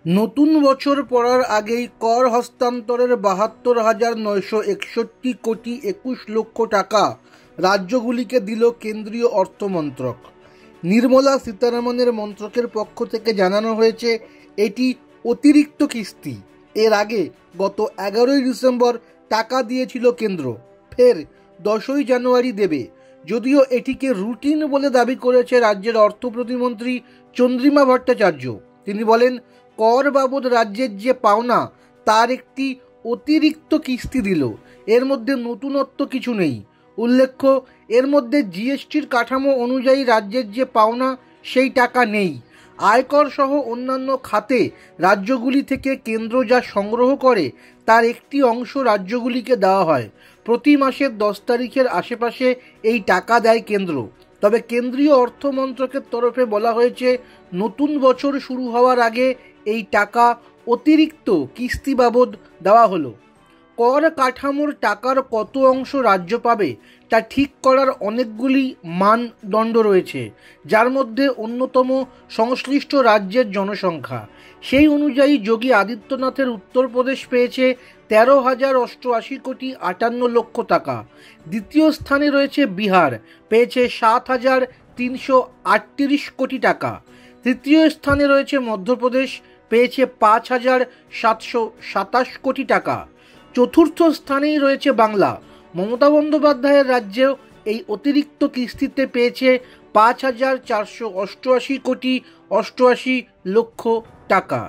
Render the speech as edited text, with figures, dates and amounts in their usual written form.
নতুন বছর পড়ার আগেই কর হস্তান্তরের ৭২,৯৬১ কোটি ২১ লক্ষ টাকা রাজ্যগুলিকে দিল কেন্দ্রীয় অর্থমন্ত্রক। নির্মলা সীতারামনের মন্ত্রকের পক্ষ থেকে জানানো হয়েছে এটি অতিরিক্ত কিস্তি। এর আগে গত ১১ই ডিসেম্বর টাকা দিয়েছিল কেন্দ্র, ফের ১০ই জানুয়ারি দেবে। যদিও এটিকে রুটিন বলে দাবি করেছে রাজ্যের অর্থ প্রতিমন্ত্রী চন্দ্রিমা ভট্টাচার্য। তিনি বলেন, কর বাবদ রাজ্যের যে পাওনা তার একটি অতিরিক্ত কিস্তি দিল। এর মধ্যে নতুনত্ব কিছু নেই। উল্লেখ্য, এর মধ্যে জিএসটির কাঠামো অনুযায়ী রাজ্যের যে পাওনা সেই টাকা নেই। আয়কর সহ অন্যান্য খাতে রাজ্যগুলি থেকে কেন্দ্র যা সংগ্রহ করে তার একটি অংশ রাজ্যগুলিকে দেওয়া হয়। প্রতি মাসের ১০ তারিখের আশেপাশে এই টাকা দেয় কেন্দ্র। তবে কেন্দ্রীয় অর্থমন্ত্রকের তরফে বলা হয়েছে, নতুন বছর শুরু হওয়ার আগে এই টাকা অতিরিক্ত কিস্তি বাবদ দেওয়া হলো। কর কাঠামোর টাকার কত অংশ রাজ্য পাবে তা ঠিক করার অনেকগুলি মানদণ্ড রয়েছে, যার মধ্যে অন্যতম সংশ্লিষ্ট রাজ্যের জনসংখ্যা। সেই অনুযায়ী যোগী আদিত্যনাথের উত্তরপ্রদেশ পেয়েছে ১৩,০৮৮ কোটি ৫৮ লক্ষ টাকা। দ্বিতীয় স্থানে রয়েছে বিহার, পেয়েছে ৭,৩৩৮ কোটি টাকা। তৃতীয় স্থানে রয়েছে মধ্যপ্রদেশ, পেয়েছে ৫,৭২৭ কোটি টাকা। চতুর্থ স্থানেই রয়েছে বাংলা। মমতা বন্দ্যোপাধ্যায়ের রাজ্যেও এই অতিরিক্ত কিস্তিতে পেয়েছে ৫,৪৮৮ কোটি ৮৮ লক্ষ টাকা।